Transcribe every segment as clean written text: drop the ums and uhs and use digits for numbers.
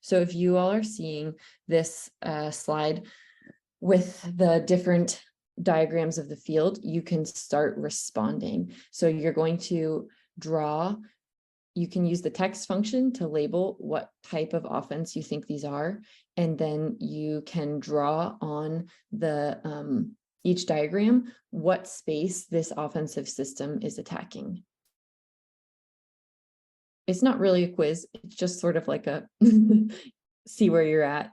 So if you all are seeing this slide with the different diagrams of the field, you can start responding. So you're going to draw, you can use the text function to label what type of offense you think these are, and then you can draw on the each diagram what space this offensive system is attacking. It's not really a quiz, it's just sort of like a see where you're at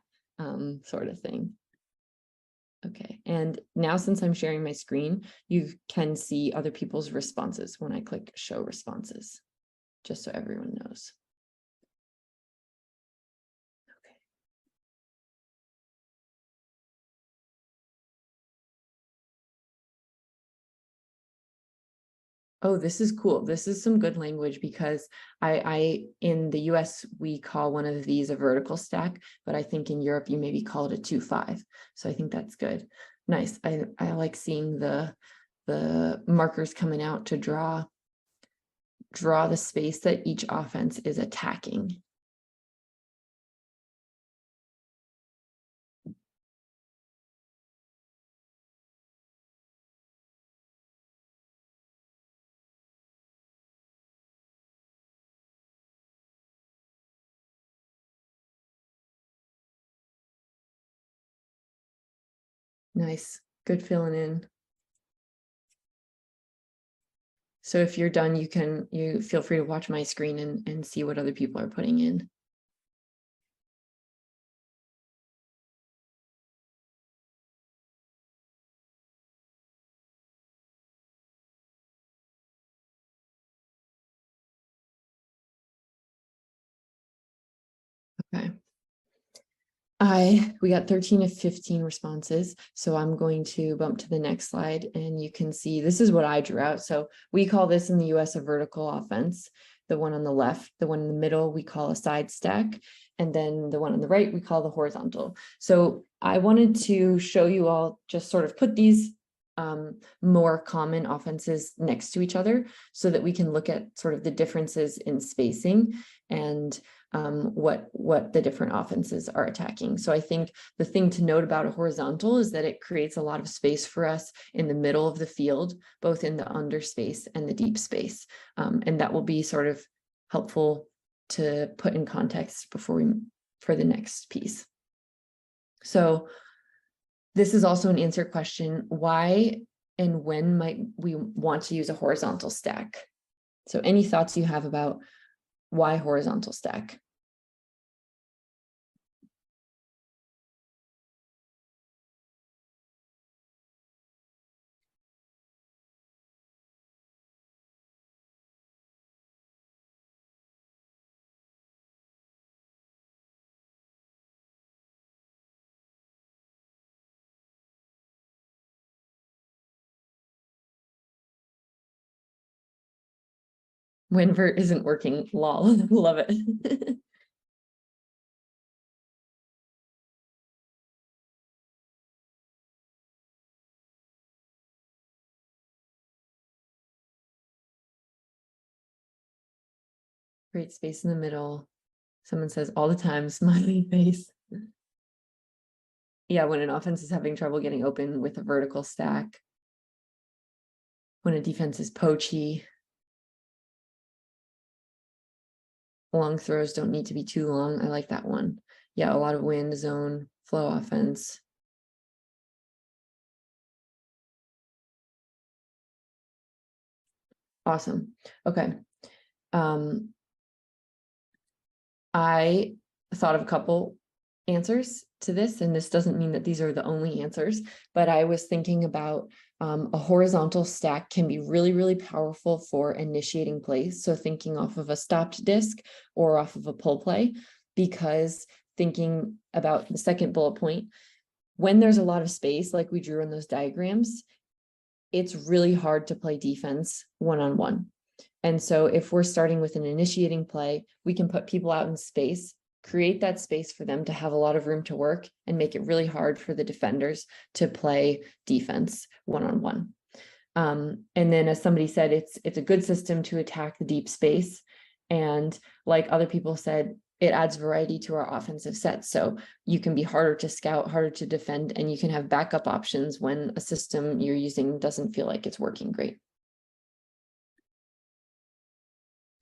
sort of thing. Okay, and now since I'm sharing my screen, you can see other people's responses when I click show responses, just so everyone knows. Okay. Oh, this is cool. This is some good language, because I in the US, we call one of these a vertical stack, but I think in Europe, you maybe call it a 2-5. So I think that's good. Nice. I like seeing the markers coming out to draw the space that each offense is attacking. Nice, good filling in. So if you're done, you feel free to watch my screen and see what other people are putting in. Okay. We got 13 of 15 responses. So I'm going to bump to the next slide, and you can see this is what I drew out. So we call this in the US a vertical offense. The one on the left, the one in the middle, we call a side stack. And then the one on the right, we call the horizontal. So I wanted to show you all, just sort of put these more common offenses next to each other so that we can look at sort of the differences in spacing and what the different offenses are attacking. So I think the thing to note about a horizontal is that it creates a lot of space for us in the middle of the field, both in the under space and the deep space. And that will be sort of helpful to put in context for the next piece. So this is also an answer question. Why and when might we want to use a horizontal stack? So any thoughts you have about why horizontal stack? When vert isn't working, lol, love it. Great space in the middle. Someone says all the time, smiley face. Yeah, when an offense is having trouble getting open with a vertical stack. When a defense is poachy. Long throws don't need to be too long. I like that one. Yeah, a lot of wind, zone, flow offense. Awesome. Okay. I thought of a couple answers to this, and this doesn't mean that these are the only answers, but I was thinking about a horizontal stack can be really, really powerful for initiating plays. So thinking off of a stopped disc or off of a pull play, because thinking about the second bullet point, when there's a lot of space, like we drew in those diagrams, it's really hard to play defense one-on-one. And so if we're starting with an initiating play, we can put people out in space, create that space for them to have a lot of room to work, and make it really hard for the defenders to play defense one-on-one. And then, as somebody said, it's a good system to attack the deep space. And like other people said, it adds variety to our offensive set. So you can be harder to scout, harder to defend, and you can have backup options when a system you're using doesn't feel like it's working great.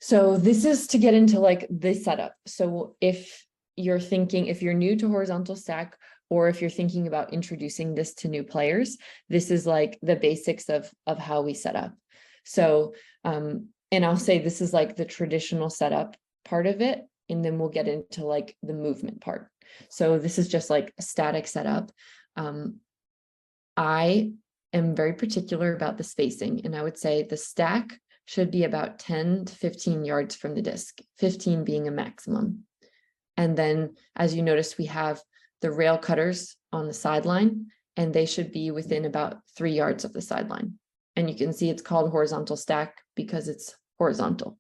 So this is to get into like the setup. So if you're new to horizontal stack, or if you're thinking about introducing this to new players, this is like the basics of how we set up. So, and I'll say this is like the traditional setup part of it, and then we'll get into like the movement part. So this is just like a static setup. I am very particular about the spacing, and I would say the stack should be about 10 to 15 yards from the disc, 15 being a maximum. And then, as you notice, we have the rail cutters on the sideline, and they should be within about 3 yards of the sideline. And you can see it's called horizontal stack because it's horizontal.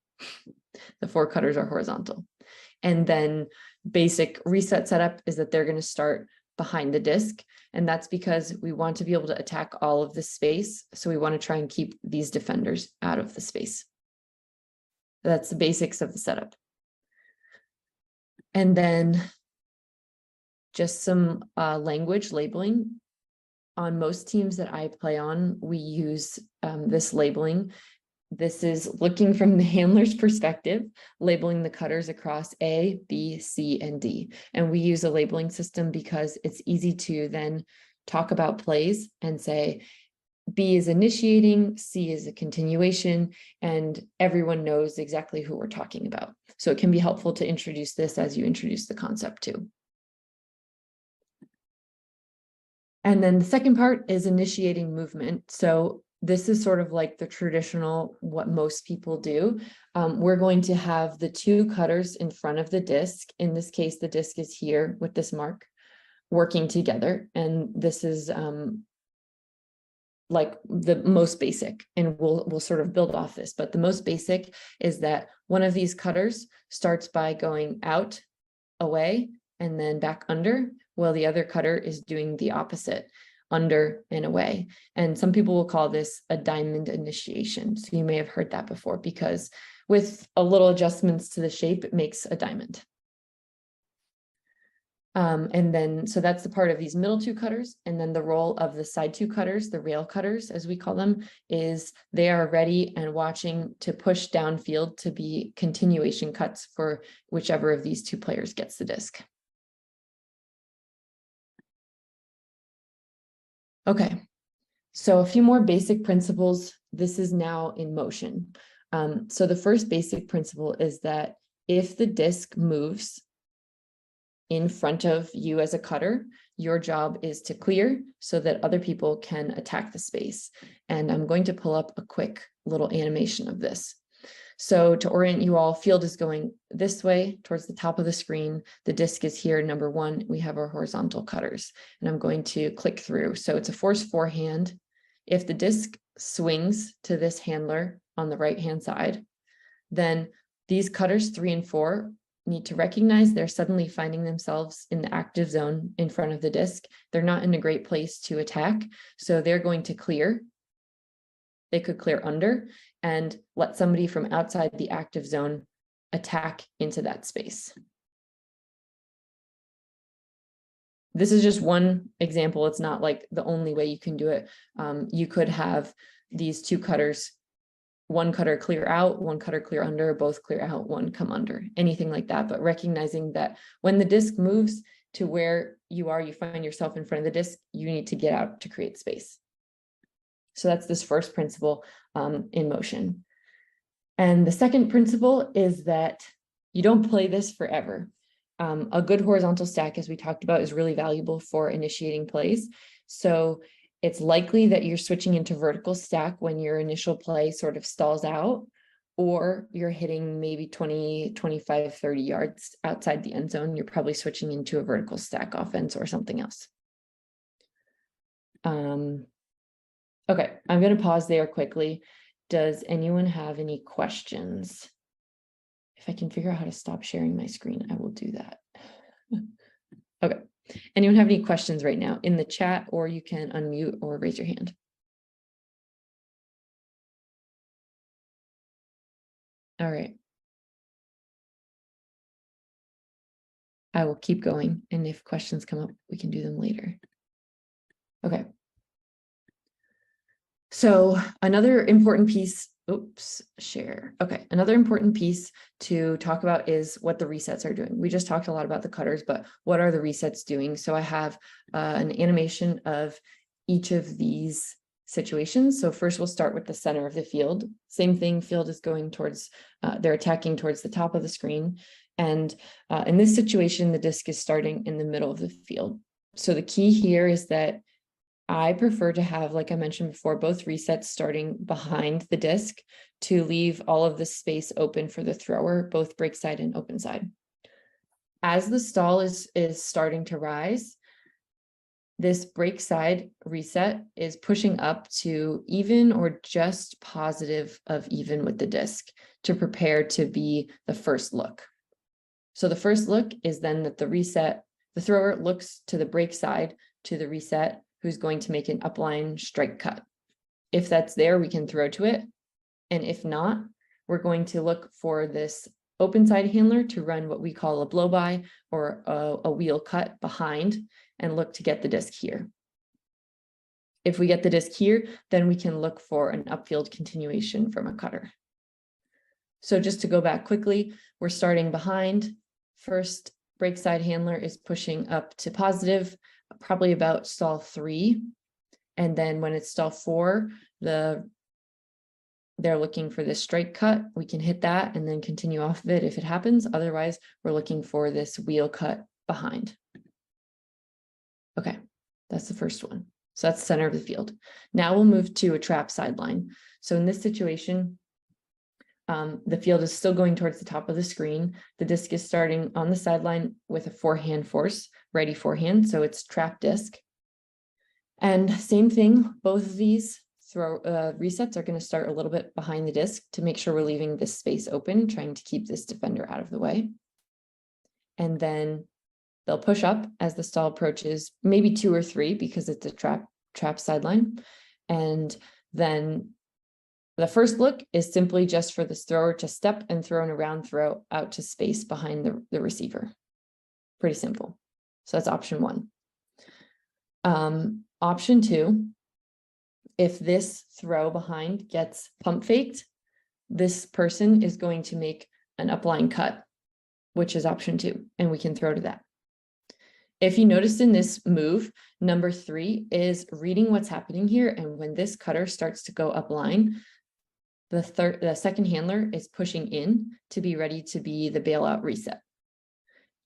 The 4 cutters are horizontal. And then basic reset setup is that they're going to start behind the disc. And that's because we want to be able to attack all of the space. So we want to try and keep these defenders out of the space. That's the basics of the setup. And then just some language labeling. On most teams that I play on, we use this labeling. This is looking from the handler's perspective, labeling the cutters across A, B, C, and D. And we use a labeling system because it's easy to then talk about plays and say, B is initiating, C is a continuation, and everyone knows exactly who we're talking about. So it can be helpful to introduce this as you introduce the concept too. And then the second part is initiating movement. So this is sort of like the traditional, what most people do. We're going to have the 2 cutters in front of the disc. In this case, the disc is here with this mark working together. And this is like the most basic, and we'll sort of build off this. But the most basic is that one of these cutters starts by going out, away, and then back under, while the other cutter is doing the opposite, under and away. And some people will call this a diamond initiation. So you may have heard that before, because with a little adjustments to the shape, it makes a diamond. And then, so that's the part of these middle 2 cutters. And then the role of the side 2 cutters, the rail cutters, as we call them, is they are ready and watching to push downfield to be continuation cuts for whichever of these 2 players gets the disc. Okay, so a few more basic principles. This is now in motion. So the first basic principle is that if the disc moves in front of you as a cutter, your job is to clear so that other people can attack the space. And I'm going to pull up a quick little animation of this. So to orient you all, field is going this way towards the top of the screen. The disc is here, number 1. We have our horizontal cutters, and I'm going to click through. So it's a force forehand. If the disc swings to this handler on the right-hand side, then these cutters 3 and 4 need to recognize they're suddenly finding themselves in the active zone in front of the disc. They're not in a great place to attack, so they're going to clear. They could clear under and let somebody from outside the active zone attack into that space. This is just one example. It's not like the only way you can do it. You could have these 2 cutters, 1 cutter clear out, 1 cutter clear under, both clear out, 1 come under, anything like that. But recognizing that when the disc moves to where you are, you find yourself in front of the disc, you need to get out to create space. So that's this first principle in motion. And the second principle is that you don't play this forever. A good horizontal stack, as we talked about, is really valuable for initiating plays. So it's likely that you're switching into vertical stack when your initial play sort of stalls out, or you're hitting maybe 20, 25, 30 yards outside the end zone. You're probably switching into a vertical stack offense or something else. Okay, I'm going to pause there quickly. Does anyone have any questions? If I can figure out how to stop sharing my screen, I will do that. Okay. Anyone have any questions right now in the chat, or you can unmute or raise your hand? All right. I will keep going, and if questions come up, we can do them later. Okay. So another important piece, share. Okay, another important piece to talk about is what the resets are doing. We just talked a lot about the cutters, but what are the resets doing? So I have an animation of each of these situations. So first we'll start with the center of the field. Same thing, field is going towards, they're attacking towards the top of the screen. And in this situation, the disc is starting in the middle of the field. So the key here is that I prefer to have, like I mentioned before, both resets starting behind the disc to leave all of the space open for the thrower, both break side and open side. As the stall is starting to rise, this break side reset is pushing up to even or just positive of even with the disc to prepare to be the first look. So the first look is then that the thrower looks to the break side to the reset, who's going to make an upline strike cut. If that's there, we can throw to it. And if not, we're going to look for this open side handler to run what we call a blow by or a wheel cut behind and look to get the disc here. If we get the disc here, then we can look for an upfield continuation from a cutter. So just to go back quickly, we're starting behind. First break side handler is pushing up to positive, probably about stall 3. And then when it's stall 4, they're looking for this strike cut. We can hit that and then continue off of it if it happens. Otherwise, we're looking for this wheel cut behind. Okay, that's the first one. So that's the center of the field. Now we'll move to a trap sideline. So in this situation, the field is still going towards the top of the screen. The disc is starting on the sideline with a forehand force, ready forehand. So it's trap disc. And same thing, both of these resets are going to start a little bit behind the disc to make sure we're leaving this space open, trying to keep this defender out of the way. And then they'll push up as the stall approaches, maybe 2 or 3 because it's a trap sideline. And then the first look is simply just for this thrower to step and throw an around throw out to space behind the receiver. Pretty simple. So that's option 1. Option 2, if this throw behind gets pump faked, this person is going to make an upline cut, which is option 2, and we can throw to that. If you noticed in this move, number 3 is reading what's happening here, and when this cutter starts to go upline, the second handler is pushing in to be ready to be the bailout reset.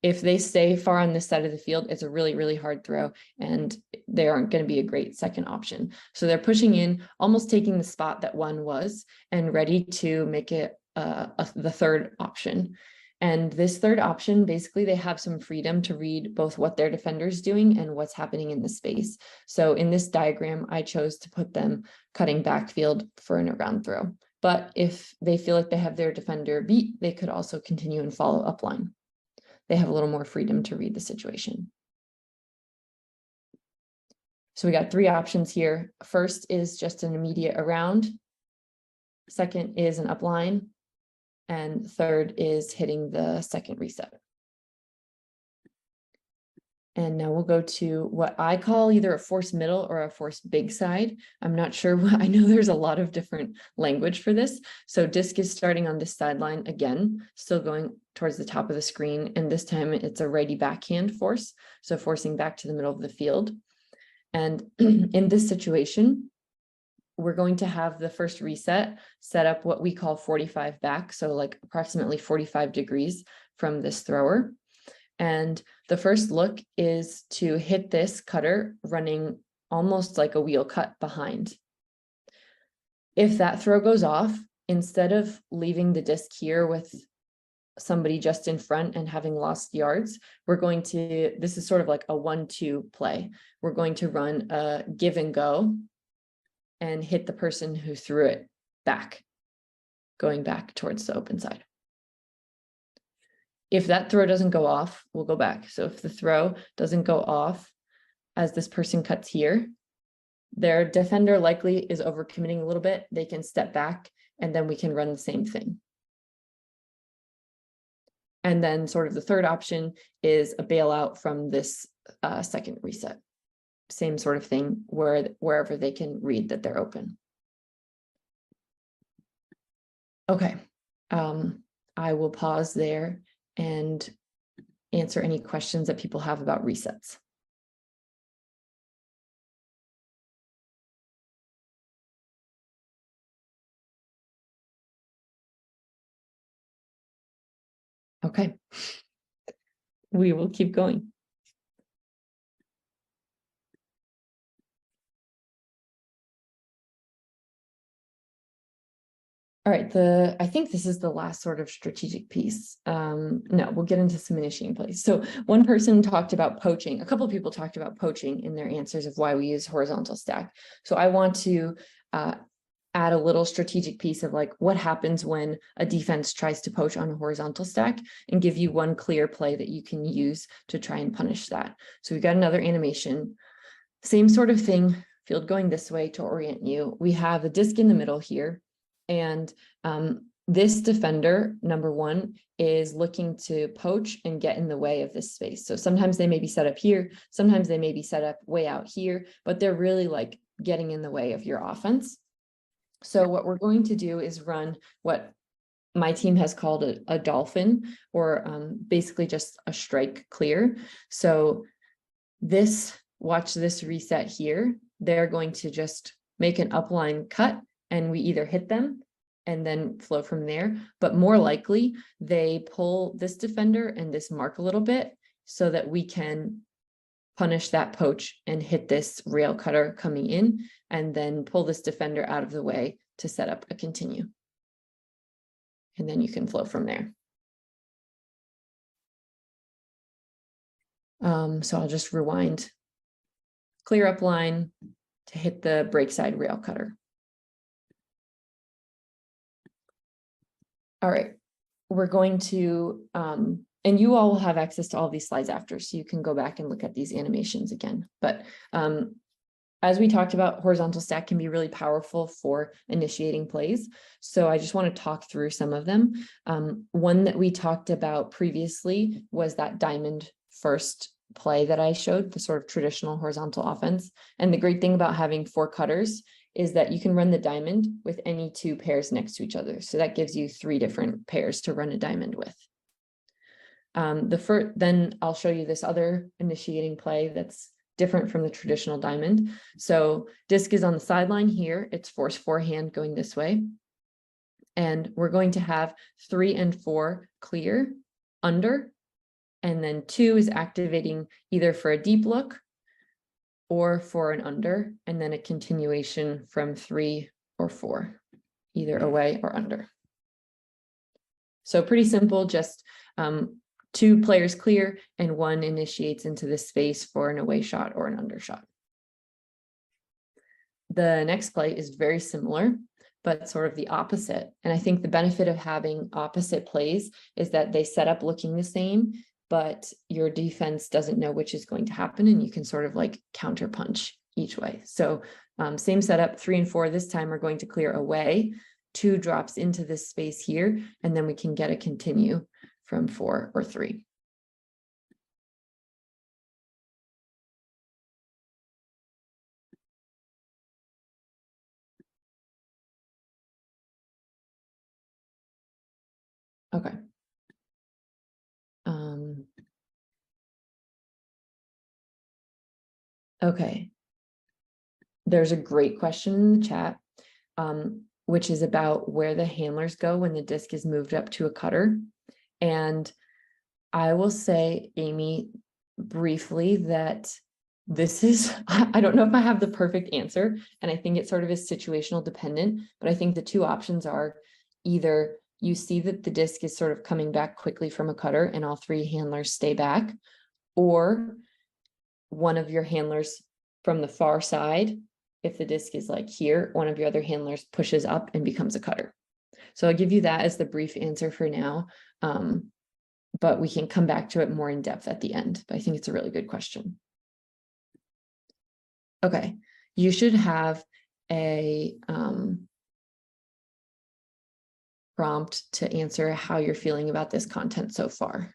If they stay far on this side of the field, it's a really, really hard throw, and they aren't going to be a great second option. So they're pushing in, almost taking the spot that 1 was, and ready to make it the third option. And this third option, basically, they have some freedom to read both what their defender's doing and what's happening in the space. So in this diagram, I chose to put them cutting backfield for an around throw. But if they feel like they have their defender beat, they could also continue and follow upline. They have a little more freedom to read the situation. So we got 3 options here. First is just an immediate around. Second is an upline. And third is hitting the second reset. And now we'll go to what I call either a force middle or a force big side. I'm not sure. I know there's a lot of different language for this. So disc is starting on this sideline again, still going towards the top of the screen. And this time it's a righty backhand force. So forcing back to the middle of the field. And in this situation, we're going to have the first reset set up what we call 45 back. So like approximately 45 degrees from this thrower. And the first look is to hit this cutter running almost like a wheel cut behind. If that throw goes off, instead of leaving the disc here with somebody just in front and having lost yards, we're going to, this is sort of like a 1-2 play. We're going to run a give and go and hit the person who threw it back, going back towards the open side. If that throw doesn't go off, we'll go back. So if the throw doesn't go off as this person cuts here, their defender likely is overcommitting a little bit. They can step back and then we can run the same thing. And then sort of the third option is a bailout from this second reset. Same sort of thing wherever they can read that they're open. Okay, I will pause there and answer any questions that people have about resets. Okay, we will keep going. All right, I think this is the last sort of strategic piece. No, we'll get into some initiating plays. So one person talked about poaching. A couple of people talked about poaching in their answers of why we use horizontal stack. So I want to add a little strategic piece of like what happens when a defense tries to poach on a horizontal stack and give you one clear play that you can use to try and punish that. So we've got another animation, same sort of thing, field going this way to orient you. We have a disc in the middle here. And this defender, number one, is looking to poach and get in the way of this space. So sometimes they may be set up here, sometimes they may be set up way out here, but they're really like getting in the way of your offense. So what we're going to do is run what my team has called a dolphin, or basically just a strike clear. So watch this reset here. They're going to just make an upline cut, and we either hit them and then flow from there, but more likely they pull this defender and this mark a little bit so that we can punish that poach and hit this rail cutter coming in, and then pull this defender out of the way to set up a continue. And then you can flow from there. So I'll just rewind, clear up line to hit the break side rail cutter. All right, we're going to, and you all will have access to all these slides after, so you can go back and look at these animations again. But as we talked about, horizontal stack can be really powerful for initiating plays. So I just want to talk through some of them. One that we talked about previously was that diamond first play that I showed, the sort of traditional horizontal offense. And the great thing about having 4 cutters is that you can run the diamond with any 2 pairs next to each other. So that gives you 3 different pairs to run a diamond with. Then I'll show you this other initiating play that's different from the traditional diamond. So disc is on the sideline here. It's force forehand going this way. And we're going to have 3 and 4 clear under, and then 2 is activating either for a deep look or for an under, and then a continuation from 3 or 4, either away or under. So pretty simple, just 2 players clear and 1 initiates into the space for an away shot or an under shot. The next play is very similar, but sort of the opposite. And I think the benefit of having opposite plays is that they set up looking the same, but your defense doesn't know which is going to happen, and you can sort of like counter punch each way. So same setup, 3 and 4 this time are going to clear away, 2 drops into this space here, and then we can get a continue from 4 or 3. Okay. Okay. There's a great question in the chat, which is about where the handlers go when the disc is moved up to a cutter. And I will say, Amy, briefly that this is, I don't know if I have the perfect answer, and I think it sort of is situational dependent, but I think the 2 options are either you see that the disc is sort of coming back quickly from a cutter and all 3 handlers stay back, or one of your handlers from the far side, if the disc is like here, one of your other handlers pushes up and becomes a cutter. So I'll give you that as the brief answer for now. But we can come back to it more in depth at the end. But I think it's a really good question. Okay, you should have a prompt to answer how you're feeling about this content so far.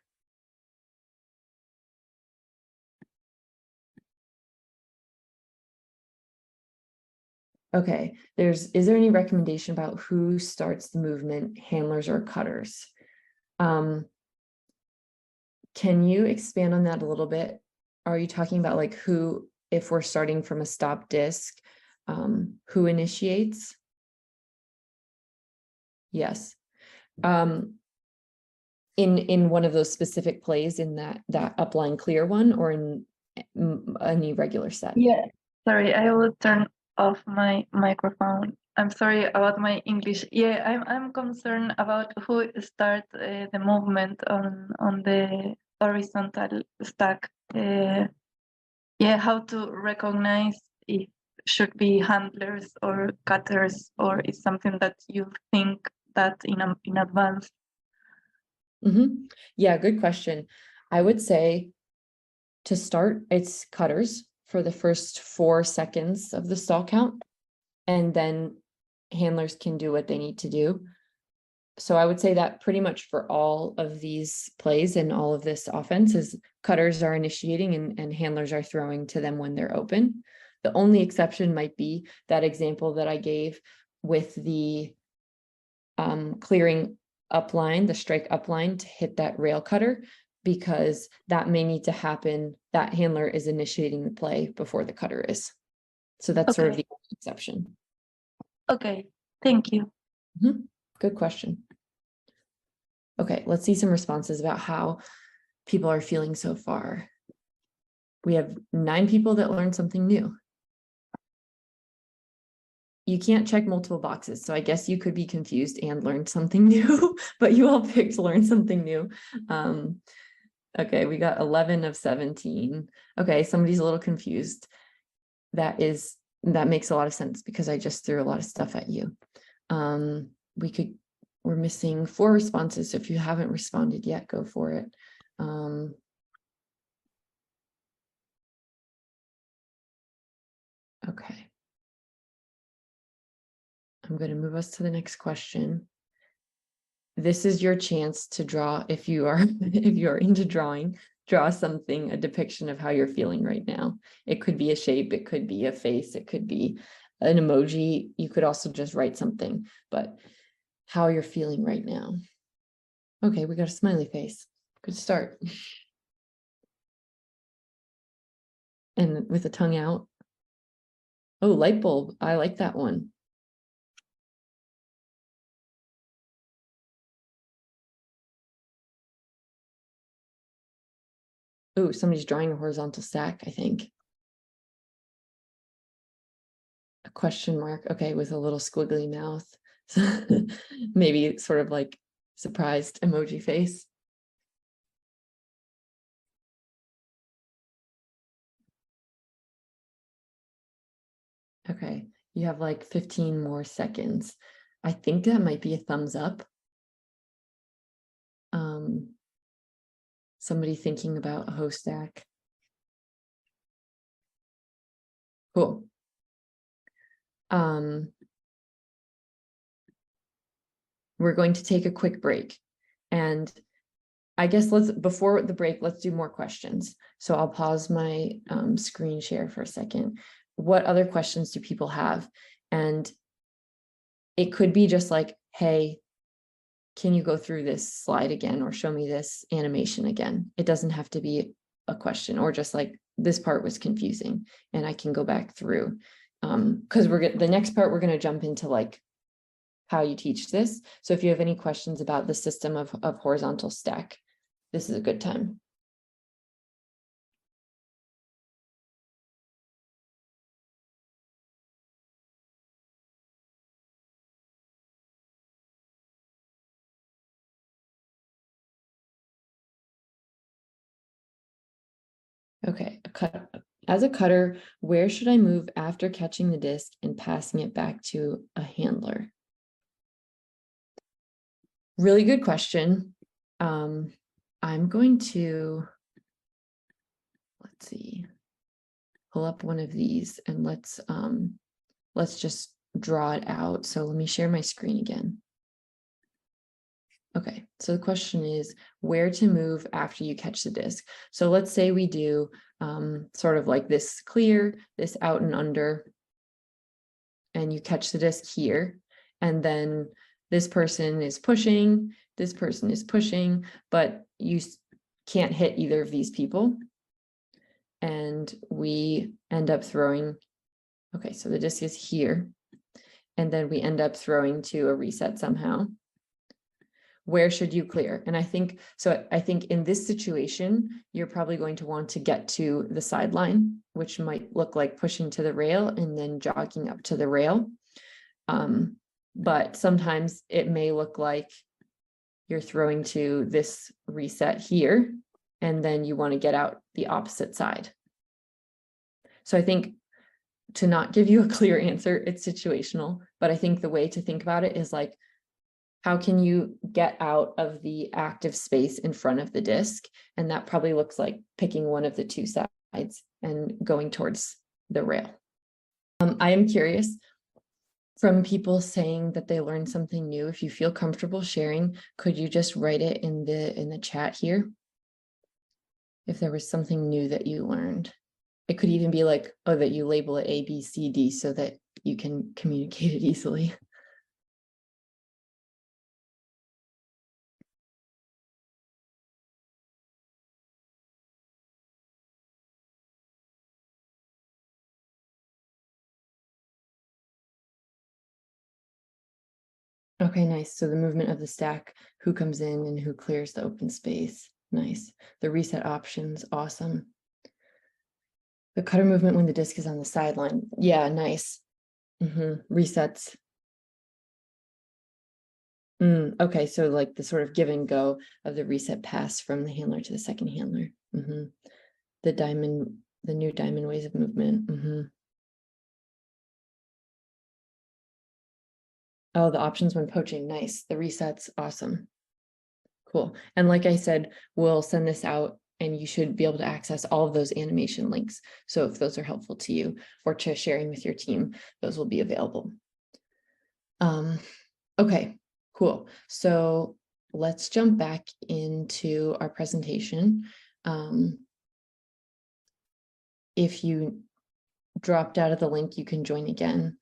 Okay, is there any recommendation about who starts the movement, handlers or cutters? Can you expand on that a little bit? Are you talking about like who, if we're starting from a stop disc, who initiates? Yes. In one of those specific plays in that upline clear one, or in any regular set? Yeah, sorry, I will turn off my microphone. I'm sorry about my English. Yeah, I'm concerned about who starts the movement on the horizontal stack. Yeah, how to recognize if should be handlers or cutters, or is something that you think that in advance? Yeah, good question. I would say to start, it's cutters for the first 4 seconds of the stall count, and then handlers can do what they need to do. So I would say that pretty much for all of these plays and all of this offense is cutters are initiating and handlers are throwing to them when they're open. The only exception might be that example that I gave with the clearing upline, the strike upline to hit that rail cutter, because that may need to happen. That handler is initiating the play before the cutter is. So that's sort of the exception. Okay, thank you. Good question. Okay, let's see some responses about how people are feeling so far. We have 9 people that learned something new. You can't check multiple boxes, so I guess you could be confused and learn something new, but you all picked learn something new. Okay, we got 11 of 17. Okay, somebody's a little confused. That makes a lot of sense because I just threw a lot of stuff at you. We're missing 4 responses, so if you haven't responded yet, go for it. Okay. I'm going to move us to the next question. This is your chance to draw, if you are into drawing, draw something, a depiction of how you're feeling right now. It could be a shape, it could be a face, it could be an emoji. You could also just write something, but how you're feeling right now. Okay, we got a smiley face. Good start. And with the tongue out. Oh, light bulb. I like that one. Oh, somebody's drawing a horizontal stack, I think. A question mark. Okay, with a little squiggly mouth. Maybe sort of like surprised emoji face. Okay, you have like 15 more seconds. I think that might be a thumbs up. Somebody thinking about a host stack. Cool. We're going to take a quick break, and I guess before the break, let's do more questions. So I'll pause my screen share for a second. What other questions do people have? And it could be just like, hey, can you go through this slide again or show me this animation again? It doesn't have to be a question, or just like, this part was confusing and I can go back through. Because the next part, we're going to jump into like how you teach this. So if you have any questions about the system of horizontal stack, this is a good time. Okay, as a cutter, where should I move after catching the disc and passing it back to a handler? Really good question. I'm going to, let's see, pull up one of these and let's just draw it out. So let me share my screen again. Okay, so the question is where to move after you catch the disc. So let's say we do sort of like this clear, this out and under, and you catch the disc here, and then this person is pushing, this person is pushing, but you can't hit either of these people. And we end up throwing, okay, so the disc is here, and then we end up throwing to a reset somehow. Where should you clear? And I think in this situation, you're probably going to want to get to the sideline, which might look like pushing to the rail and then jogging up to the rail. But sometimes it may look like you're throwing to this reset here, and then you want to get out the opposite side. So I think, to not give you a clear answer, it's situational, but I think the way to think about it is like, how can you get out of the active space in front of the disc? And that probably looks like picking one of the two sides and going towards the rail. I am curious, from people saying that they learned something new, if you feel comfortable sharing, could you just write it in the chat here? If there was something new that you learned. It could even be like, oh, that you label it A, B, C, D so that you can communicate it easily. Okay, nice. So the movement of the stack, who comes in and who clears the open space. Nice. The reset options, awesome. The cutter movement when the disc is on the sideline. Yeah, nice. Resets. Okay, so like the sort of give and go of the reset pass from the handler to the second handler. The diamond, the new diamond ways of movement. Oh, the options when poaching, nice. The resets, awesome. Cool. And like I said, we'll send this out and you should be able to access all of those animation links. So if those are helpful to you or to sharing with your team, those will be available. Okay, cool. So let's jump back into our presentation. If you dropped out of the link, you can join again.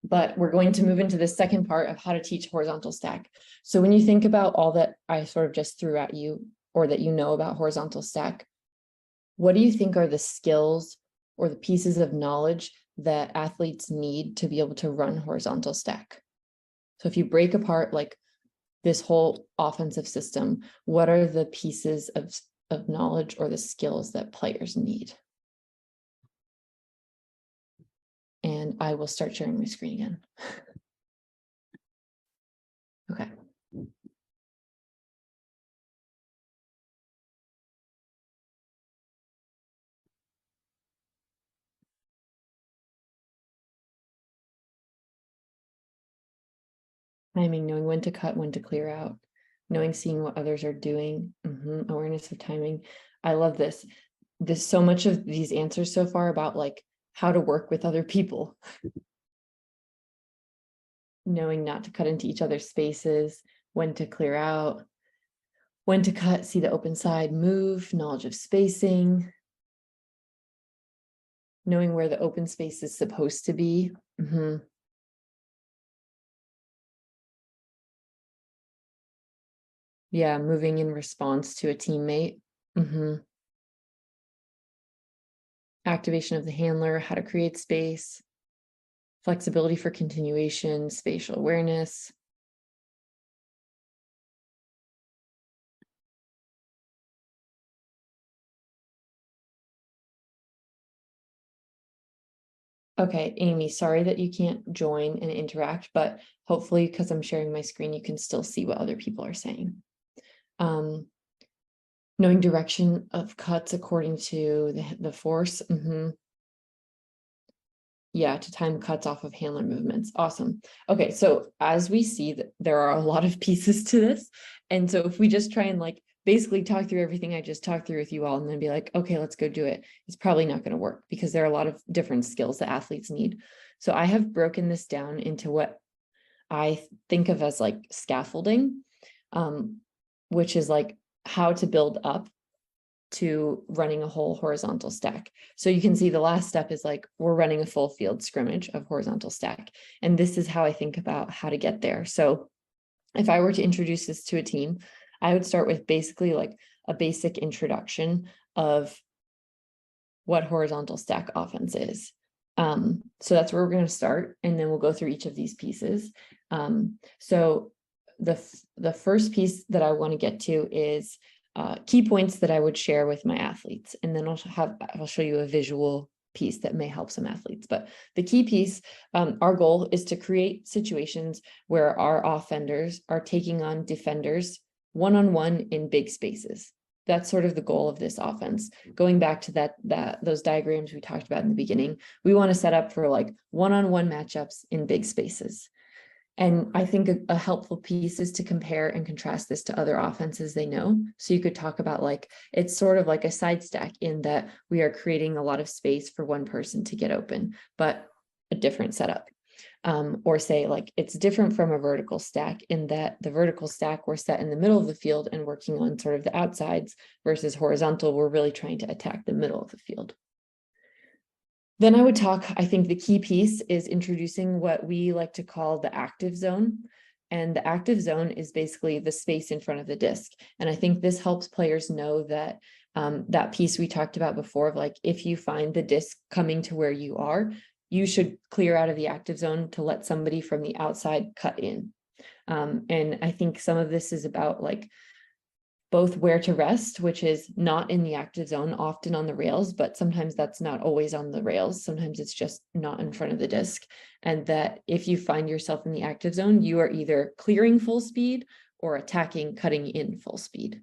But we're going to move into the second part of how to teach horizontal stack. So when you think about all that I sort of just threw at you, or that you know about horizontal stack, what do you think are the skills or the pieces of knowledge that athletes need to be able to run horizontal stack? So if you break apart like this whole offensive system, what are the pieces of knowledge or the skills that players need? And I will start sharing my screen again. Okay. Timing, knowing when to cut, when to clear out, seeing what others are doing, awareness of timing. I love this. There's so much of these answers so far about like how to work with other people. Knowing not to cut into each other's spaces, when to clear out, when to cut, see the open side, move, knowledge of spacing, knowing where the open space is supposed to be. Yeah, moving in response to a teammate. Activation of the handler, how to create space, flexibility for continuation, spatial awareness. Okay, Amy, sorry that you can't join and interact, but hopefully because I'm sharing my screen, you can still see what other people are saying. Knowing direction of cuts according to the force. Yeah, to time cuts off of handler movements. Awesome. Okay, so as we see that there are a lot of pieces to this. And so if we just try and like basically talk through everything I just talked through with you all and then be like, okay, let's go do it, it's probably not going to work because there are a lot of different skills that athletes need. So I have broken this down into what I think of as like scaffolding, which is like how to build up to running a whole horizontal stack. So you can see the last step is like, we're running a full field scrimmage of horizontal stack. And this is how I think about how to get there. So if I were to introduce this to a team, I would start with basically like a basic introduction of what horizontal stack offense is. So that's where we're going to start, and then we'll go through each of these pieces. So the first piece that I want to get to is key points that I would share with my athletes, and then I'll show you a visual piece that may help some athletes. But the key piece, our goal is to create situations where our offenders are taking on defenders one-on-one in big spaces. That's sort of the goal of this offense. Going back to those diagrams we talked about in the beginning, we want to set up for like one-on-one matchups in big spaces. And I think a helpful piece is to compare and contrast this to other offenses they know. So you could talk about like, it's sort of like a side stack in that we are creating a lot of space for one person to get open, but a different setup. Or say like, it's different from a vertical stack in that the vertical stack we're set in the middle of the field and working on sort of the outsides, versus horizontal, we're really trying to attack the middle of the field. Then I think the key piece is introducing what we like to call the active zone. And the active zone is basically the space in front of the disc. And I think this helps players know that that piece we talked about before of like, if you find the disc coming to where you are, you should clear out of the active zone to let somebody from the outside cut in. And I think some of this is about like both where to rest, which is not in the active zone, often on the rails, but sometimes that's not always on the rails. Sometimes it's just not in front of the disc. And that if you find yourself in the active zone, you are either clearing full speed or attacking, cutting in full speed.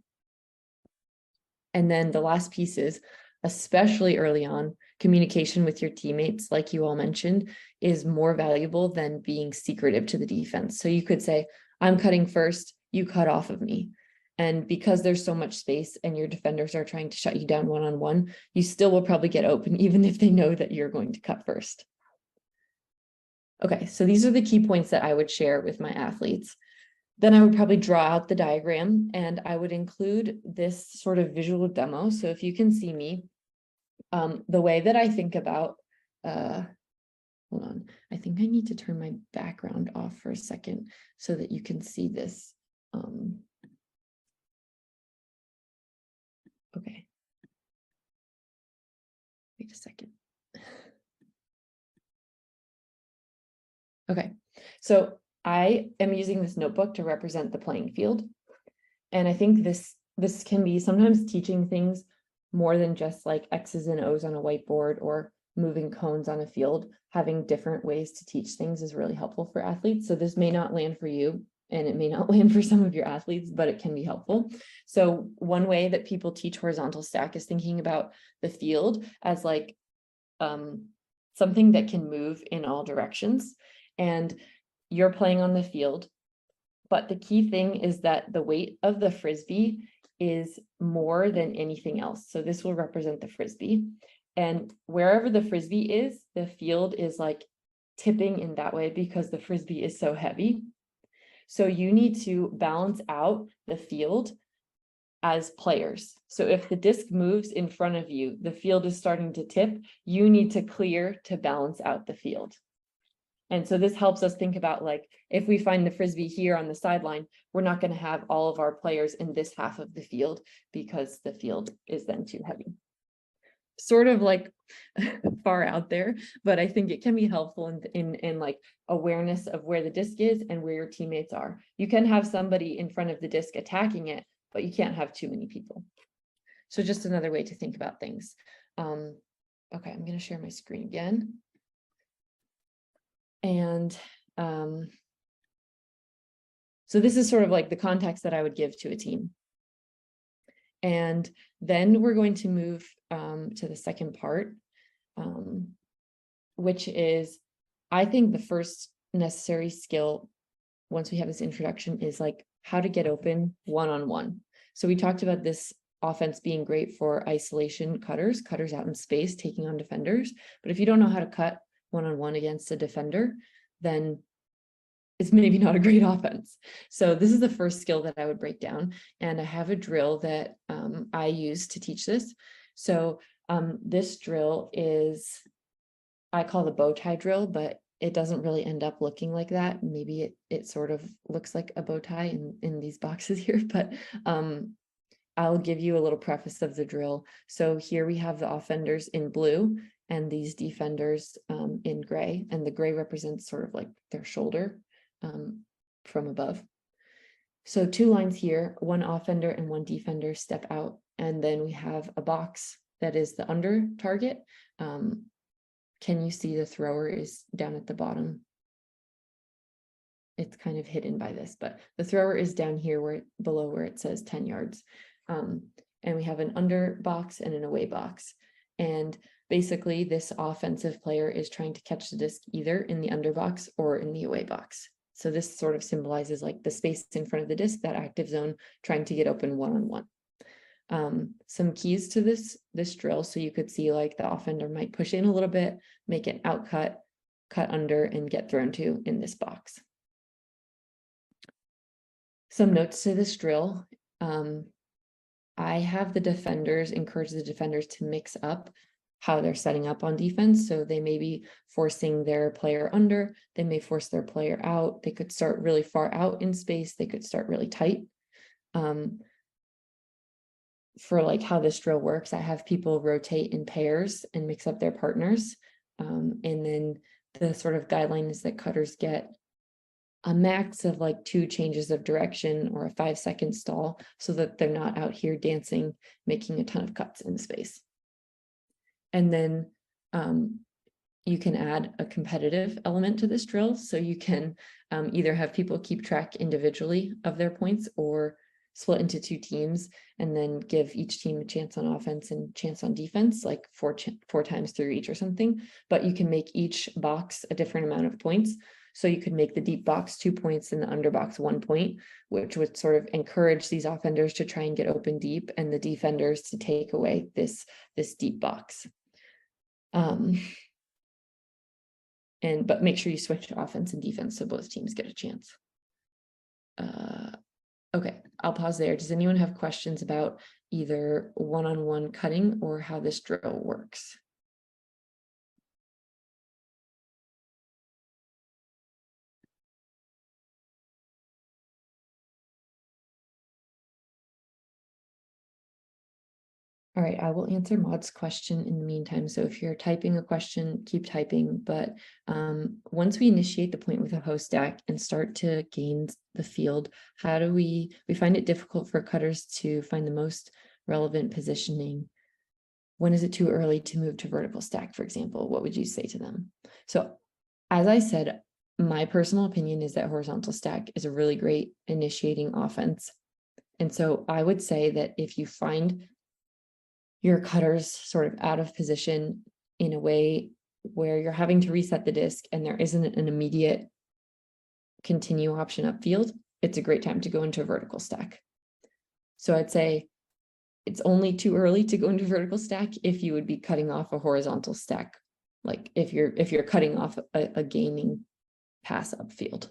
And then the last piece is, especially early on, communication with your teammates, like you all mentioned, is more valuable than being secretive to the defense. So you could say, I'm cutting first, you cut off of me. And because there's so much space and your defenders are trying to shut you down one-on-one, you still will probably get open, even if they know that you're going to cut first. Okay, so these are the key points that I would share with my athletes. Then I would probably draw out the diagram, and I would include this sort of visual demo. So if you can see me, the way that I think about, hold on, I think I need to turn my background off for a second so that you can see this. Okay. Wait a second. Okay, so I am using this notebook to represent the playing field. And I think this can be sometimes teaching things more than just like X's and O's on a whiteboard or moving cones on a field. Having different ways to teach things is really helpful for athletes. So this may not land for you, and it may not land for some of your athletes, but it can be helpful. So one way that people teach horizontal stack is thinking about the field as like something that can move in all directions. And you're playing on the field, but the key thing is that the weight of the Frisbee is more than anything else. So this will represent the Frisbee. And wherever the Frisbee is, the field is like tipping in that way because the Frisbee is so heavy. So you need to balance out the field as players. So if the disc moves in front of you, the field is starting to tip, you need to clear to balance out the field. And so this helps us think about like, if we find the Frisbee here on the sideline, we're not going to have all of our players in this half of the field because the field is then too heavy. Sort of like far out there, but I think it can be helpful in like awareness of where the disc is and where your teammates are. You can have somebody in front of the disc attacking it, but you can't have too many people. So just another way to think about things. Okay, I'm going to share my screen again. And so this is sort of like the context that I would give to a team. And then we're going to move to the second part, which is, I think the first necessary skill, once we have this introduction, is like how to get open one-on-one. So we talked about this offense being great for isolation cutters out in space, taking on defenders. But if you don't know how to cut one-on-one against a defender, then it's maybe not a great offense. So this is the first skill that I would break down. And I have a drill that I use to teach this. So this drill is, I call the bow tie drill, but it doesn't really end up looking like that. Maybe it sort of looks like a bow tie in these boxes here, but I'll give you a little preface of the drill. So here we have the offenders in blue and these defenders in gray, and the gray represents sort of like their shoulder from above. So 2 lines here, one offender and one defender step out, and then we have a box that is the under target. Can you see the thrower is down at the bottom? It's kind of hidden by this, but the thrower is down here below where it says 10 yards. And we have an under box and an away box. And basically this offensive player is trying to catch the disc either in the under box or in the away box. So this sort of symbolizes like the space in front of the disc, that active zone, trying to get open one-on-one. Some keys to this drill. So you could see like the offender might push in a little bit, make an outcut, cut under, and get thrown to in this box. Some notes to this drill. I have the defenders, encourage the defenders to mix up how they're setting up on defense. So they may be forcing their player under, they may force their player out. They could start really far out in space. They could start really tight. For like how this drill works, I have people rotate in pairs and mix up their partners. And then the sort of guideline is that cutters get a max of like 2 changes of direction or a 5-second stall, so that they're not out here dancing, making a ton of cuts in space. And then you can add a competitive element to this drill. So you can either have people keep track individually of their points, or split into 2 teams and then give each team a chance on offense and chance on defense, like 4 times through each or something. But you can make each box a different amount of points. So you could make the deep box 2 points and the under box 1 point, which would sort of encourage these offenders to try and get open deep, and the defenders to take away this deep box. But make sure you switch to offense and defense so both teams get a chance. Okay, I'll pause there. Does anyone have questions about either one-on-one cutting or how this drill works? All right, I will answer Maud's question in the meantime. So if you're typing a question, keep typing. But once we initiate the point with a host stack and start to gain the field, how do we find it difficult for cutters to find the most relevant positioning? When is it too early to move to vertical stack, for example? What would you say to them? So as I said, my personal opinion is that horizontal stack is a really great initiating offense. And so I would say that if you find your cutters sort of out of position in a way where you're having to reset the disc and there isn't an immediate continue option upfield, it's a great time to go into a vertical stack. So I'd say it's only too early to go into vertical stack if you would be cutting off a horizontal stack, like if you're cutting off a gaining pass upfield.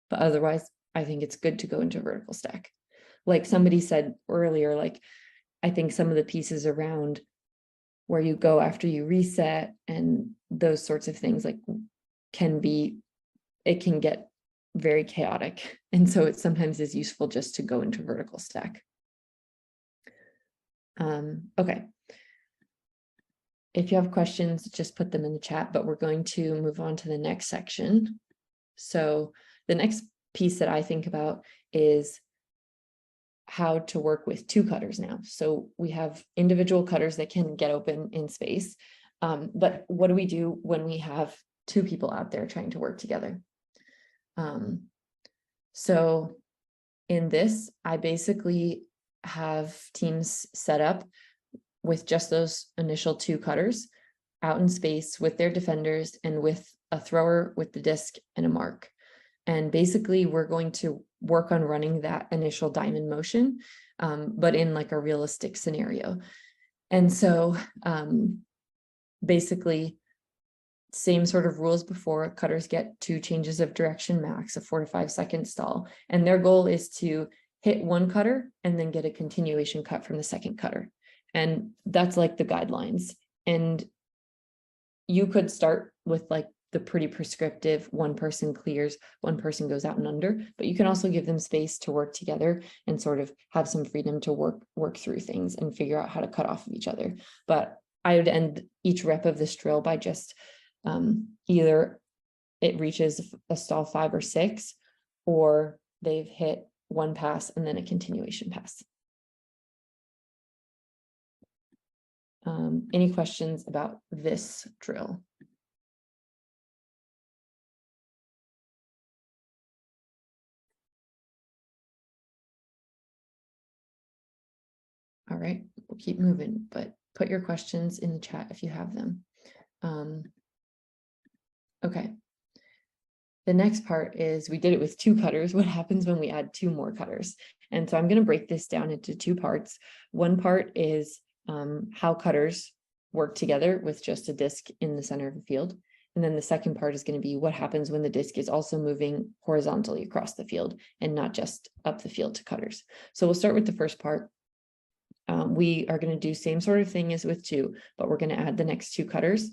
But otherwise, I think it's good to go into a vertical stack. Like somebody said earlier, like I think some of the pieces around where you go after you reset and those sorts of things like it can get very chaotic. And so it sometimes is useful just to go into vertical stack. Okay. If you have questions, just put them in the chat, but we're going to move on to the next section. So the next piece that I think about is how to work with 2 cutters now. So we have individual cutters that can get open in space. But what do we do when we have 2 people out there trying to work together? So in this, I basically have teams set up with just those initial 2 cutters out in space with their defenders and with a thrower with the disc and a mark. And basically we're going to work on running that initial diamond motion, but in like a realistic scenario. And so basically Same sort of rules before. Cutters get 2 changes of direction max, a 4 to 5 second stall. And their goal is to hit one cutter and then get a continuation cut from the second cutter. And that's like the guidelines. And you could start with like the pretty prescriptive, one person clears, one person goes out and under, but you can also give them space to work together and sort of have some freedom to work through things and figure out how to cut off of each other. But I would end each rep of this drill by just either it reaches a stall 5 or 6, or they've hit one pass and then a continuation pass. Any questions about this drill? All right, we'll keep moving, but put your questions in the chat if you have them. Okay. The next part is we did it with 2 cutters. What happens when we add 2 more cutters? And so I'm going to break this down into 2 parts. One part is how cutters work together with just a disc in the center of the field. And then the second part is going to be what happens when the disc is also moving horizontally across the field and not just up the field to cutters. So we'll start with the first part. We are going to do same sort of thing as with 2, but we're going to add the next 2 cutters.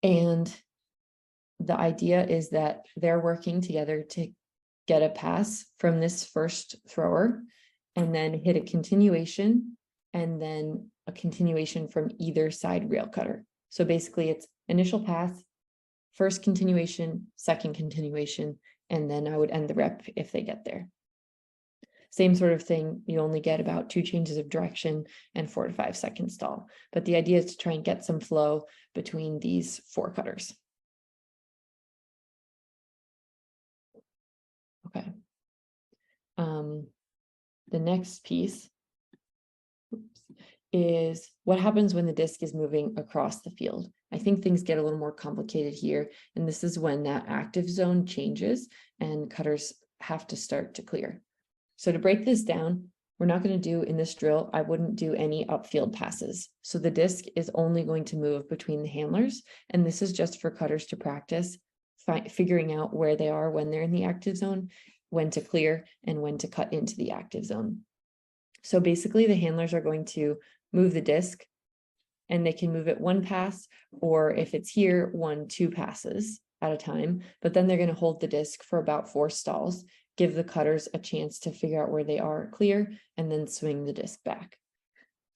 And the idea is that they're working together to get a pass from this first thrower and then hit a continuation and then a continuation from either side rail cutter. So basically it's initial pass, first continuation, second continuation, and then I would end the rep if they get there. Same sort of thing, you only get about 2 changes of direction and 4 to 5 second stall. But the idea is to try and get some flow between these 4 cutters. Okay. The next piece is what happens when the disc is moving across the field. I think things get a little more complicated here, and this is when that active zone changes and cutters have to start to clear. So to break this down, we're not going to do in this drill, I wouldn't do any upfield passes. So the disc is only going to move between the handlers, and this is just for cutters to practice figuring out where they are when they're in the active zone, when to clear, and when to cut into the active zone. So basically the handlers are going to move the disc and they can move it 1 pass, or if it's here, 1, 2 passes at a time, but then they're going to hold the disc for about 4 stalls, give the cutters a chance to figure out where they are clear, and then swing the disc back.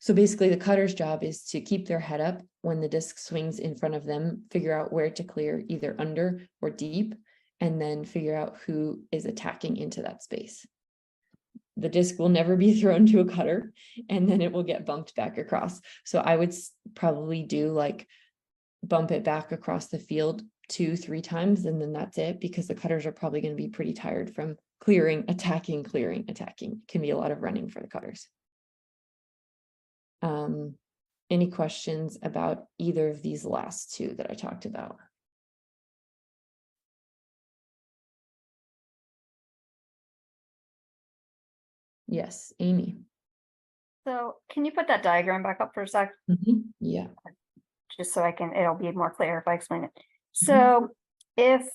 So basically the cutter's job is to keep their head up when the disc swings in front of them, figure out where to clear either under or deep, and then figure out who is attacking into that space. The disc will never be thrown to a cutter, and then it will get bumped back across. So I would probably do like bump it back across the field 2-3 times, and then that's it, because the cutters are probably going to be pretty tired from clearing, attacking, clearing, attacking. It can be a lot of running for the cutters. Any questions about either of these last 2 that I talked about? Yes, Amy. So can you put that diagram back up for a sec? Yeah. Just so it'll be more clear if I explain it. So if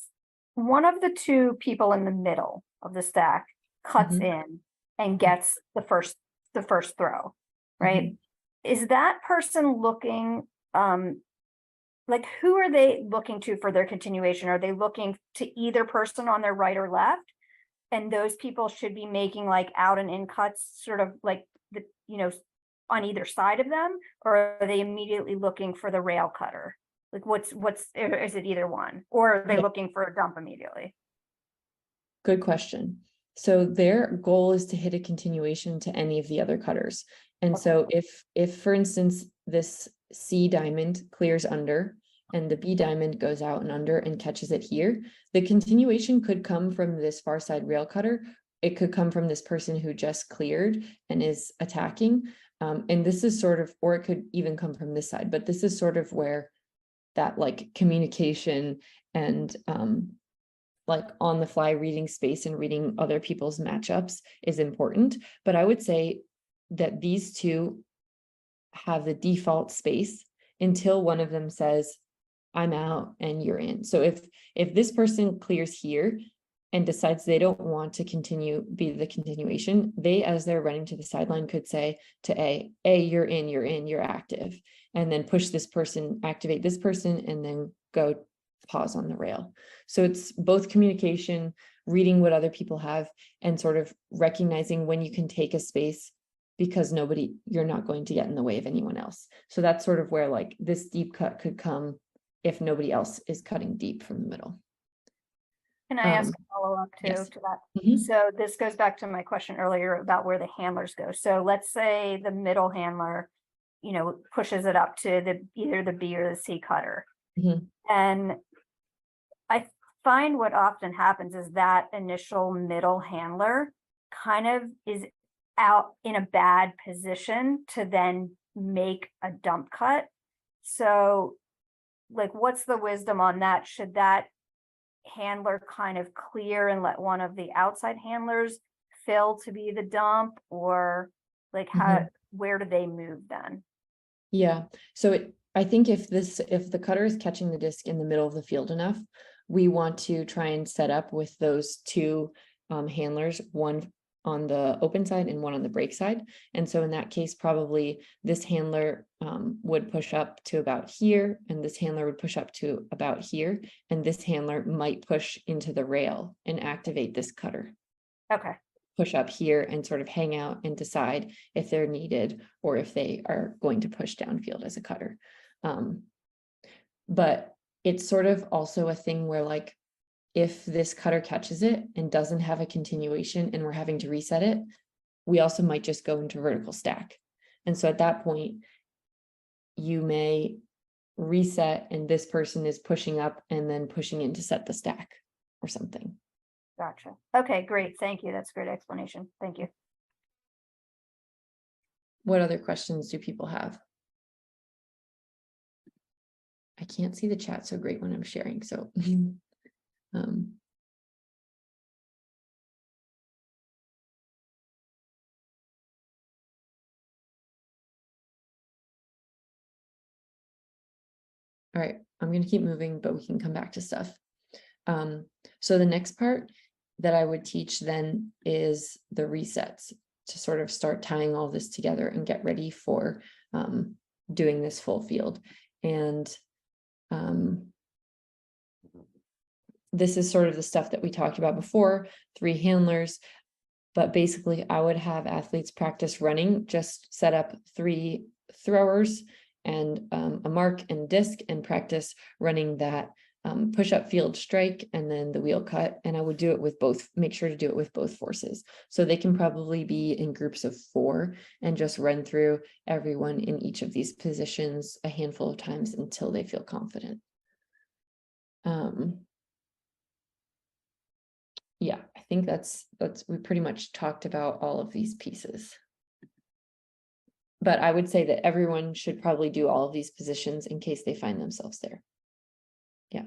one of the 2 people in the middle of the stack cuts in and gets the first throw, right? Is that person looking, like who are they looking to for their continuation? Are they looking to either person on their right or left? And those people should be making like out and in cuts, sort of like the, on either side of them, or are they immediately looking for the rail cutter? Like is it either one, or are they looking for a dump immediately? Good question. So their goal is to hit a continuation to any of the other cutters. And so if for instance, this C diamond clears under and the B diamond goes out and under and catches it here, the continuation could come from this far side rail cutter. It could come from this person who just cleared and is attacking. And this is sort of, or it could even come from this side, but this is sort of where that like communication and like on the fly reading space and reading other people's matchups is important. But I would say that these 2 have the default space until one of them says, I'm out and you're in. So if this person clears here and decides they don't want to be the continuation, they, as they're running to the sideline, could say to A, you're in, you're active, and then push this person, activate this person, and then go pause on the rail. So it's both communication, reading what other people have, and sort of recognizing when you can take a space, because you're not going to get in the way of anyone else. So that's sort of where like this deep cut could come if nobody else is cutting deep from the middle. Can I ask a follow-up too yes. to that? Mhm. So this goes back to my question earlier about where the handlers go. So let's say the middle handler, pushes it up to either the B or the C cutter. Mhm. And I find what often happens is that initial middle handler kind of is out in a bad position to then make a dump cut. So like, what's the wisdom on that? Should that handler kind of clear and let one of the outside handlers fill to be the dump, or like where do they move then? Yeah. So I think if the cutter is catching the disc in the middle of the field enough, we want to try and set up with those two handlers, one on the open side and one on the break side. And so in that case, probably this handler would push up to about here, and this handler would push up to about here, and this handler might push into the rail and activate this cutter. Okay. Push up here and sort of hang out and decide if they're needed or if they are going to push downfield as a cutter. But it's sort of also a thing where like, if this cutter catches it and doesn't have a continuation and we're having to reset it, we also might just go into vertical stack. And so at that point, you may reset and this person is pushing up and then pushing in to set the stack or something. Gotcha. Okay, great. Thank you. That's a great explanation. Thank you. What other questions do people have? I can't see the chat so great when I'm sharing, so all right, I'm going to keep moving, but we can come back to stuff. So the next part that I would teach then is the resets, to sort of start tying all this together and get ready for doing this full field. And this is sort of the stuff that we talked about before, 3 handlers. But basically, I would have athletes practice running, just set up 3 throwers and a mark and disc, and practice running that push-up field strike and then the wheel cut. And I would do it with both, make sure to do it with both forces. So they can probably be in groups of 4 and just run through everyone in each of these positions a handful of times until they feel confident. Yeah, I think that's we pretty much talked about all of these pieces. But I would say that everyone should probably do all of these positions in case they find themselves there. Yeah.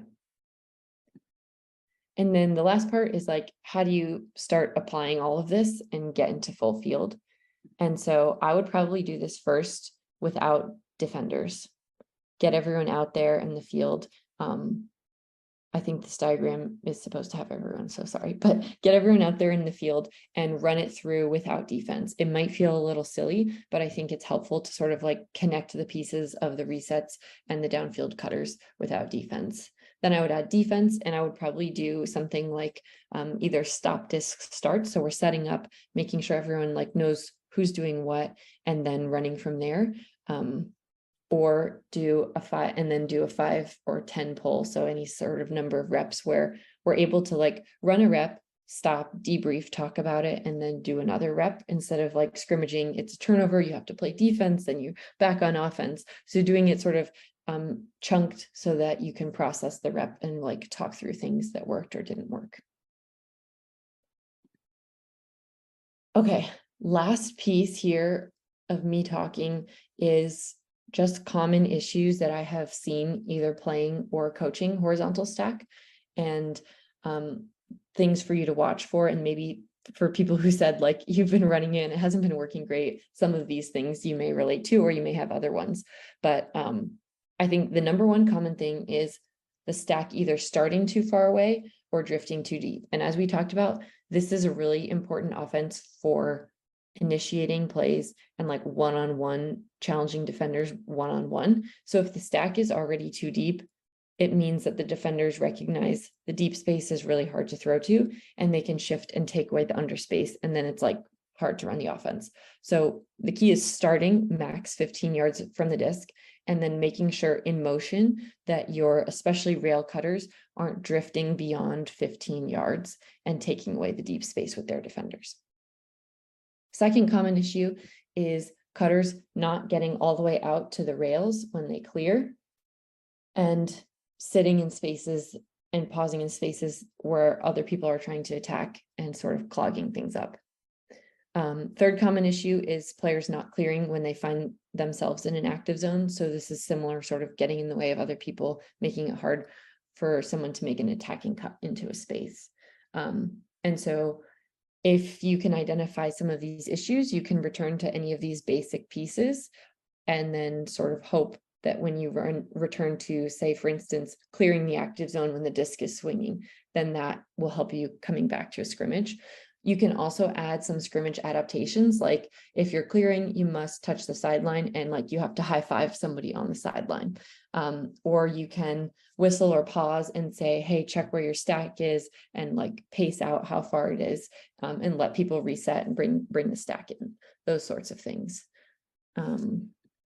And then the last part is like, how do you start applying all of this and get into full field? And so I would probably do this first without defenders. Get everyone out there in the field. I think this diagram is supposed to have everyone, so sorry, but get everyone out there in the field and run it through without defense. It might feel a little silly, but I think it's helpful to sort of like connect the pieces of the resets and the downfield cutters without defense. Then I would add defense, and I would probably do something like either stop disc start. So we're setting up, making sure everyone like knows who's doing what, and then running from there. Or do a 5 and then do a 5 or 10 pull. So any sort of number of reps where we're able to like run a rep, stop, debrief, talk about it, and then do another rep instead of like scrimmaging. It's a turnover, you have to play defense, then you back on offense. So doing it sort of chunked so that you can process the rep and like talk through things that worked or didn't work. Okay, last piece here of me talking is just common issues that I have seen either playing or coaching horizontal stack, and things for you to watch for. And maybe for people who said like you've been running it and it hasn't been working great, some of these things you may relate to, or you may have other ones. But I think the number one common thing is the stack either starting too far away or drifting too deep. And as we talked about, this is a really important offense for initiating plays and like one-on-one challenging defenders one-on-one. So if the stack is already too deep, it means that the defenders recognize the deep space is really hard to throw to, and they can shift and take away the underspace. And then it's like hard to run the offense. So the key is starting max 15 yards from the disc, and then making sure in motion that your, especially rail cutters, aren't drifting beyond 15 yards and taking away the deep space with their defenders. Second common issue is cutters not getting all the way out to the rails when they clear, and sitting in spaces and pausing in spaces where other people are trying to attack and sort of clogging things up. Third common issue is players not clearing when they find themselves in an active zone. So this is similar, sort of getting in the way of other people, making it hard for someone to make an attacking cut into a space. And so if you can identify some of these issues, you can return to any of these basic pieces and then sort of hope that when you return to, say, for instance, clearing the active zone when the disc is swinging, then that will help you coming back to a scrimmage. You can also add some scrimmage adaptations, like if you're clearing, you must touch the sideline and like you have to high five somebody on the sideline. Or you can whistle or pause and say, hey, check where your stack is, and like pace out how far it is, and let people reset and bring the stack in, those sorts of things.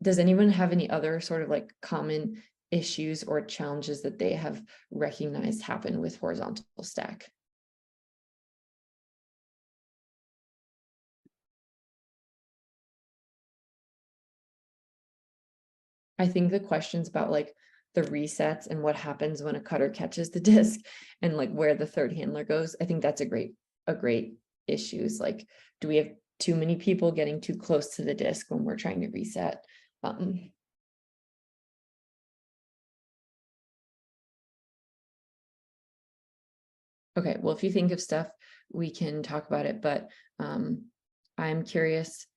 Does anyone have any other sort of like common issues or challenges that they have recognized happen with horizontal stack? I think the questions about like the resets and what happens when a cutter catches the disc and like where the third handler goes, I think that's a great issues. Like, do we have too many people getting too close to the disc when we're trying to reset? Okay, well, if you think of stuff, we can talk about it, but I'm curious,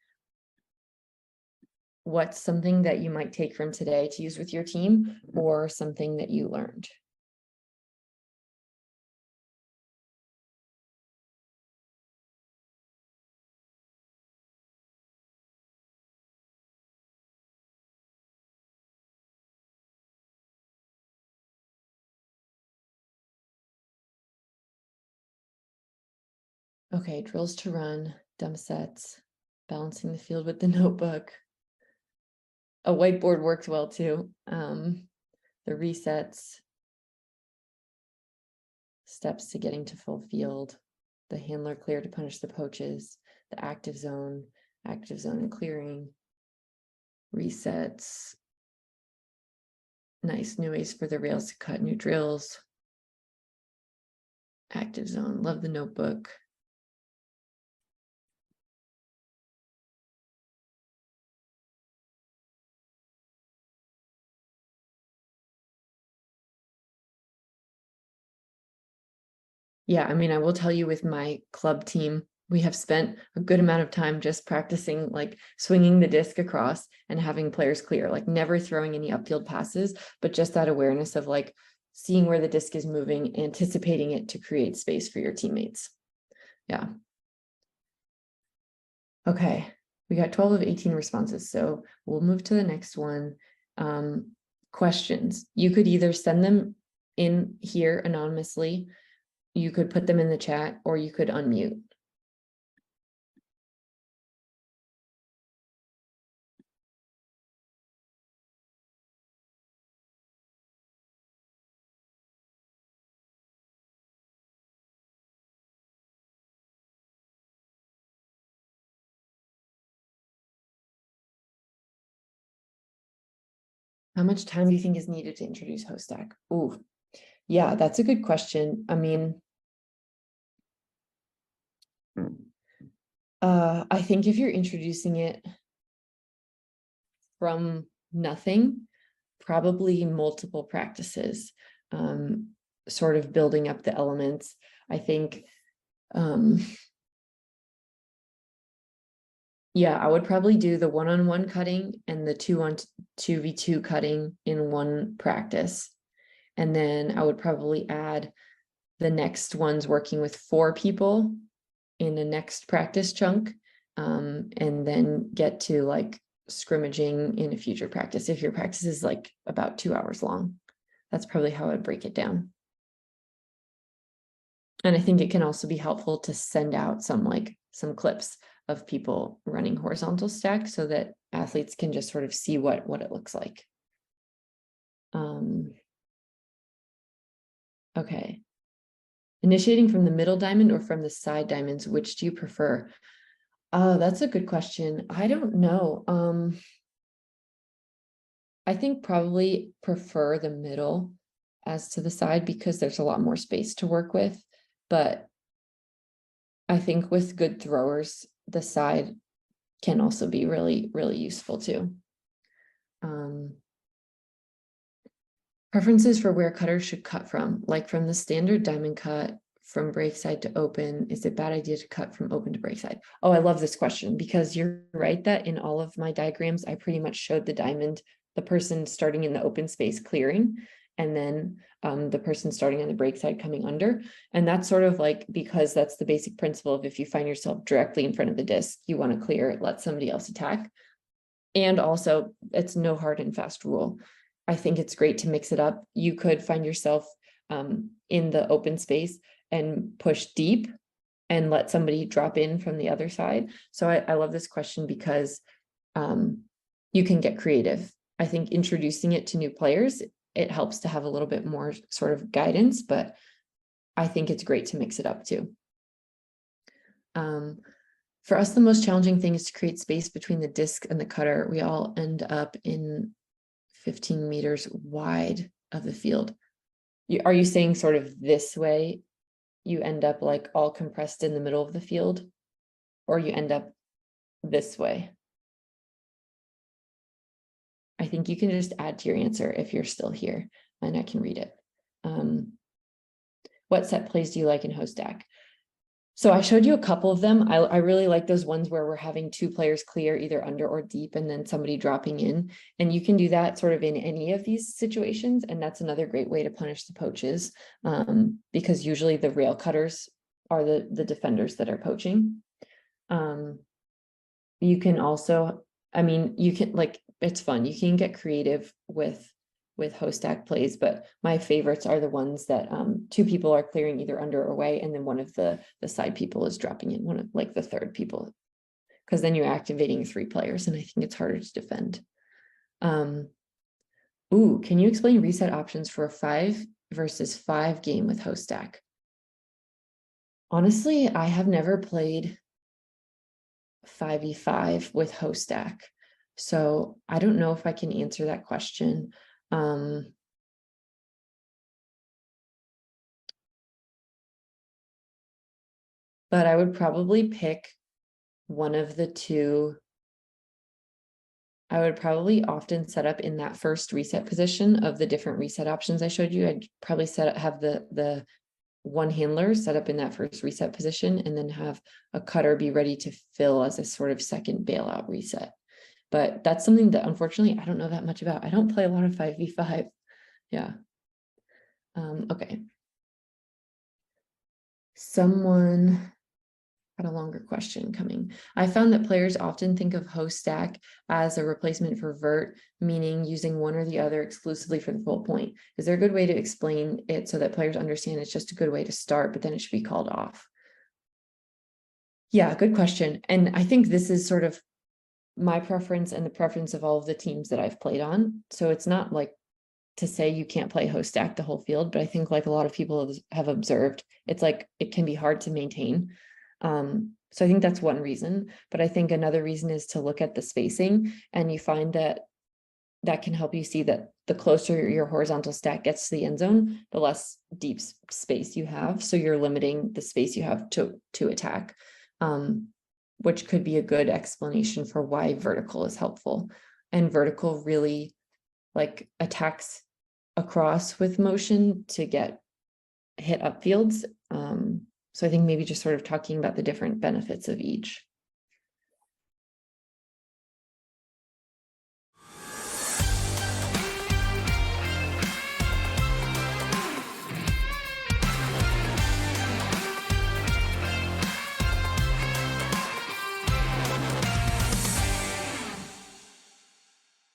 what's something that you might take from today to use with your team, or something that you learned? Okay, drills to run, dumb sets, balancing the field with the notebook. A whiteboard worked well too. The resets, steps to getting to full field, the handler clear to punish the poaches, the active zone and clearing, resets, nice new ways for the rails to cut, new drills, active zone, love the notebook. Yeah, I mean, I will tell you, with my club team, we have spent a good amount of time just practicing like swinging the disc across and having players clear, like never throwing any upfield passes, but just that awareness of like seeing where the disc is moving, anticipating it to create space for your teammates. Yeah. Okay, we got 12 of 18 responses, so we'll move to the next one. Questions. You could either send them in here anonymously, you could put them in the chat, or you could unmute. How much time do you think is needed to introduce host stack? Ooh, yeah, that's a good question. I mean, I think if you're introducing it from nothing, probably multiple practices, sort of building up the elements. I think, Yeah, I would probably do the 1-on-1 cutting and the 2-on-2v2 cutting in one practice. And then I would probably add the next ones working with 4 people in the next practice chunk, and then get to like scrimmaging in a future practice. If your practice is like about 2 hours long, that's probably how I would break it down. And I think it can also be helpful to send out some clips of people running horizontal stack so that athletes can just sort of see what it looks like. Okay. Initiating from the middle diamond or from the side diamonds, which do you prefer? That's a good question. I don't know. I think probably prefer the middle as to the side because there's a lot more space to work with. But I think with good throwers, the side can also be really, really useful too. Preferences for where cutters should cut from, like from the standard diamond cut, from break side to open. Is it a bad idea to cut from open to break side? Oh, I love this question because you're right that in all of my diagrams, I pretty much showed the diamond, the person starting in the open space clearing, and then the person starting on the break side coming under. And that's sort of like, because that's the basic principle of if you find yourself directly in front of the disc, you want to clear it, let somebody else attack. And also it's no hard and fast rule. I think it's great to mix it up. You could find yourself in the open space and push deep and let somebody drop in from the other side. So I love this question because you can get creative. I think introducing it to new players, it helps to have a little bit more sort of guidance, but I think it's great to mix it up too. For us, the most challenging thing is to create space between the disc and the cutter. We all end up in 15 meters wide of the field. Are you saying sort of this way, you end up like all compressed in the middle of the field, or you end up this way? I think you can just add to your answer if you're still here, and I can read it. What set plays do you like in host stack? So I showed you a couple of them. I really like those ones where we're having 2 players clear either under or deep and then somebody dropping in. And you can do that sort of in any of these situations. And that's another great way to punish the poaches, because usually the rail cutters are the defenders that are poaching. You can also, I mean, you can it's fun. You can get creative with host stack plays, but my favorites are the ones that 2 people are clearing either under or away, and then one of the side people is dropping in, one of like the third people, because then you're activating 3 players, and I think it's harder to defend. Ooh, can you explain reset options for a 5 versus 5 game with host stack? Honestly, I have never played 5v5 with host stack, so I don't know if I can answer that question. But I would probably pick one of the 2. I would probably often set up in that first reset position of the different reset options I showed you. I'd probably have the one handler set up in that first reset position, and then have a cutter be ready to fill as a sort of second bailout reset. But that's something that unfortunately I don't know that much about. I don't play a lot of 5v5. Yeah. Okay. Someone had a longer question coming. I found that players often think of host stack as a replacement for vert, meaning using one or the other exclusively for the full point. Is there a good way to explain it so that players understand it's just a good way to start, but then it should be called off? Yeah, good question. And I think this is sort of my preference and the preference of all of the teams that I've played on. So it's not like to say you can't play host stack the whole field, but I think like a lot of people have observed, it's like it can be hard to maintain. So I think that's one reason, but I think another reason is to look at the spacing, and you find that can help you see that the closer your horizontal stack gets to the end zone, the less deep space you have. So you're limiting the space you have to attack, which could be a good explanation for why vertical is helpful. And vertical really like attacks across with motion to get hit up fields. So I think maybe just sort of talking about the different benefits of each.